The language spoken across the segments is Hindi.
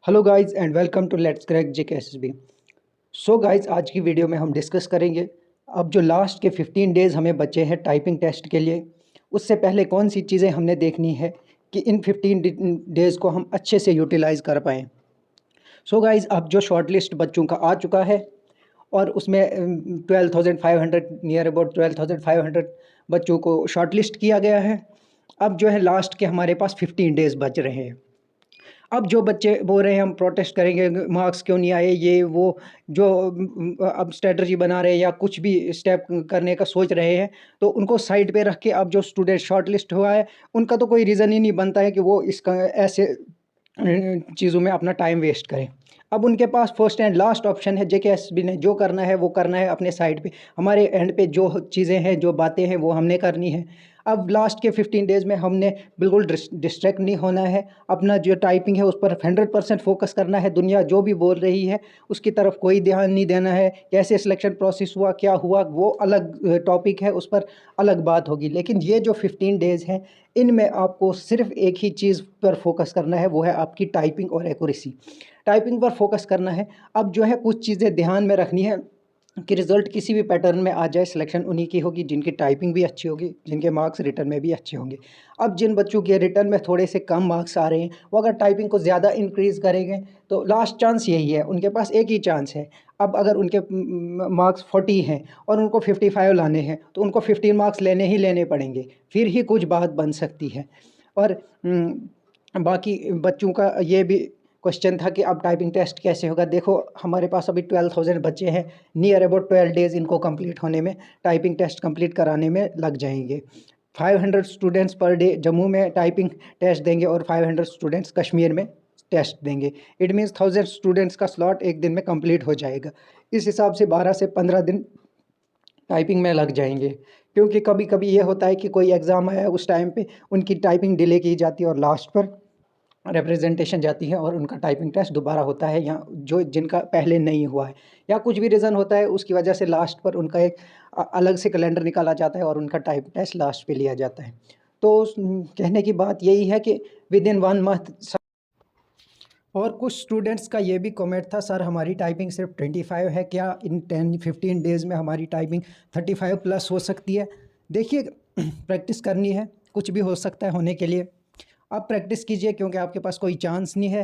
Hello guys and welcome to let's crack JKSSB. So guys, आज की वीडियो में हम डिस्कस करेंगे अब जो लास्ट के 15 डेज़ हमें बचे हैं टाइपिंग टेस्ट के लिए, उससे पहले कौन सी चीज़ें हमने देखनी है कि इन 15 डेज़ को हम अच्छे से यूटिलाइज़ कर पाएँ। सो गाइस, अब जो शॉर्ट लिस्ट बच्चों का आ चुका है और उसमें 12,500 नियर अबाउट 12,500 बच्चों को शॉर्ट लिस्ट किया गया है। अब जो है लास्ट के हमारे पास 15 डेज़ बच रहे हैं। अब जो बच्चे बोल रहे हैं हम प्रोटेस्ट करेंगे, मार्क्स क्यों नहीं आए, ये वो जो अब स्ट्रेटजी बना रहे हैं या कुछ भी स्टेप करने का सोच रहे हैं, तो उनको साइड पे रख के अब जो स्टूडेंट शॉर्ट लिस्ट हुआ है उनका तो कोई रीज़न ही नहीं बनता है कि वो इसका ऐसे चीज़ों में अपना टाइम वेस्ट करें। अब उनके पास फर्स्ट एंड लास्ट ऑप्शन है, जेकेएसबी ने जो करना है वो करना है अपने साइड पे। हमारे एंड पे जो चीज़ें हैं, जो बातें हैं वो हमने करनी है। अब लास्ट के 15 डेज़ में हमने बिल्कुल डिस्ट्रैक्ट नहीं होना है। अपना जो टाइपिंग है उस पर 100% फ़ोकस करना है। दुनिया जो भी बोल रही है उसकी तरफ कोई ध्यान नहीं देना है। कैसे सिलेक्शन प्रोसेस हुआ, क्या हुआ, वो अलग टॉपिक है, उस पर अलग बात होगी। लेकिन ये जो 15 डेज़ हैं, इनमें आपको सिर्फ एक ही चीज़ पर फोकस करना है, वो है आपकी टाइपिंग और एक्यूरेसी। टाइपिंग पर फोकस करना है। अब जो है कुछ चीज़ें ध्यान में रखनी है कि रिज़ल्ट किसी भी पैटर्न में आ जाए, सिलेक्शन उन्हीं की होगी जिनकी टाइपिंग भी अच्छी होगी, जिनके मार्क्स रिटर्न में भी अच्छे होंगे। अब जिन बच्चों के रिटर्न में थोड़े से कम मार्क्स आ रहे हैं, वो अगर टाइपिंग को ज़्यादा इंक्रीज़ करेंगे तो लास्ट चांस यही है, उनके पास एक ही चांस है। अब अगर उनके मार्क्स 40 हैं और उनको 55 लाने हैं, तो उनको 15 मार्क्स लेने ही लेने पड़ेंगे, फिर ही कुछ बात बन सकती है। और बाकी बच्चों का ये भी क्वेश्चन था कि अब टाइपिंग टेस्ट कैसे होगा। देखो, हमारे पास अभी 12,000 बच्चे हैं, नियर अबाउट 12 डेज़ इनको कंप्लीट होने में, टाइपिंग टेस्ट कंप्लीट कराने में लग जाएंगे। 500 स्टूडेंट्स पर डे जम्मू में टाइपिंग टेस्ट देंगे और 500 स्टूडेंट्स कश्मीर में टेस्ट देंगे। इट मीन्स 1000 स्टूडेंट्स का स्लॉट एक दिन में कंप्लीट हो जाएगा। इस हिसाब से 12 से 15 दिन टाइपिंग में लग जाएंगे, क्योंकि कभी कभी ये होता है कि कोई एग्ज़ाम आया उस टाइम पे उनकी टाइपिंग डिले की जाती है और लास्ट पर रिप्रेजेंटेशन जाती है और उनका टाइपिंग टेस्ट दोबारा होता है, या जो जिनका पहले नहीं हुआ है या कुछ भी रीज़न होता है उसकी वजह से लास्ट पर उनका एक अलग से कैलेंडर निकाला जाता है और उनका टाइपिंग टेस्ट लास्ट पे लिया जाता है। तो कहने की बात यही है कि विद इन 1 मंथ। और कुछ स्टूडेंट्स का ये भी कमेंट था, सर हमारी टाइपिंग सिर्फ 25 है, क्या इन 10-15 डेज़ में हमारी टाइपिंग 35 प्लस हो सकती है? देखिए, प्रैक्टिस करनी है, कुछ भी हो सकता है होने के लिए। आप प्रैक्टिस कीजिए, क्योंकि आपके पास कोई चांस नहीं है,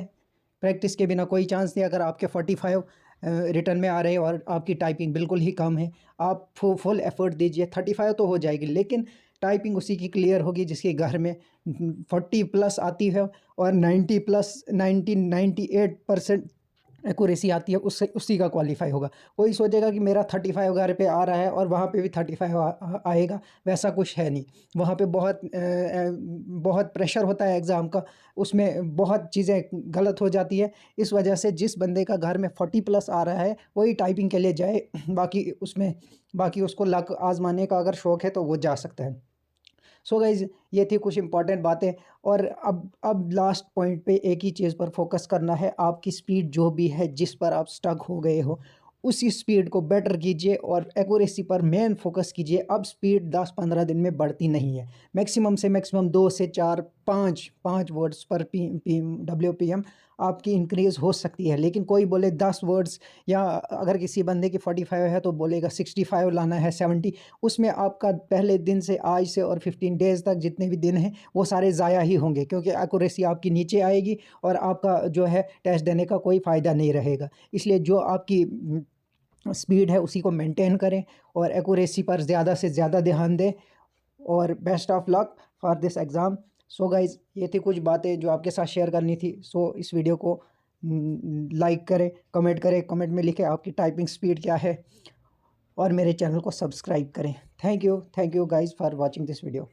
प्रैक्टिस के बिना कोई चांस नहीं। अगर आपके 45 रिटर्न में आ रहे हैं और आपकी टाइपिंग बिल्कुल ही कम है, आप फुल एफर्ट दीजिए, 35 तो हो जाएगी, लेकिन टाइपिंग उसी की क्लियर होगी जिसके घर में 40 प्लस आती है और 90 प्लस 98% एक्यूरेसी आती है, उससे उसी का क्वालिफाई होगा। कोई सोचेगा कि मेरा 35 घर पे आ रहा है और वहाँ पे भी 35 आएगा, वैसा कुछ है नहीं। वहाँ पे बहुत प्रेशर होता है एग्ज़ाम का, उसमें बहुत चीज़ें गलत हो जाती है। इस वजह से जिस बंदे का घर में 40 प्लस आ रहा है वही टाइपिंग के लिए जाए। बाकी उसको लक आजमाने का अगर शौक़ है तो वो जा सकता है। सो गाइज़, ये थी कुछ इंपॉर्टेंट बातें। और अब लास्ट पॉइंट पे एक ही चीज़ पर फोकस करना है। आपकी स्पीड जो भी है, जिस पर आप स्टक हो गए हो, उसी स्पीड को बेटर कीजिए और एक्यूरेसी पर मेन फोकस कीजिए। अब स्पीड 10-15 दिन में बढ़ती नहीं है, मैक्सिमम से मैक्सिमम 2 से 4 5 वर्ड्स पर WPM आपकी इंक्रीज़ हो सकती है। लेकिन कोई बोले 10 वर्ड्स, या अगर किसी बंदे की 45 है तो बोलेगा 65 लाना है, 70, उसमें आपका पहले दिन से आज से और 15 डेज़ तक जितने भी दिन हैं वो सारे ज़ाया ही होंगे, क्योंकि एक्यूरेसी आपकी नीचे आएगी और आपका जो है टेस्ट देने का कोई फ़ायदा नहीं रहेगा। इसलिए जो आपकी स्पीड है उसी को मेंटेन करें और एक्यूरेसी पर ज़्यादा से ज़्यादा ध्यान दें। और best of luck for this exam. So guys, ये थी कुछ बातें जो आपके साथ शेयर करनी थी। सो इस वीडियो को लाइक करें, कमेंट में लिखें आपकी टाइपिंग स्पीड क्या है, और मेरे चैनल को सब्सक्राइब करें। Thank you guys for watching this video.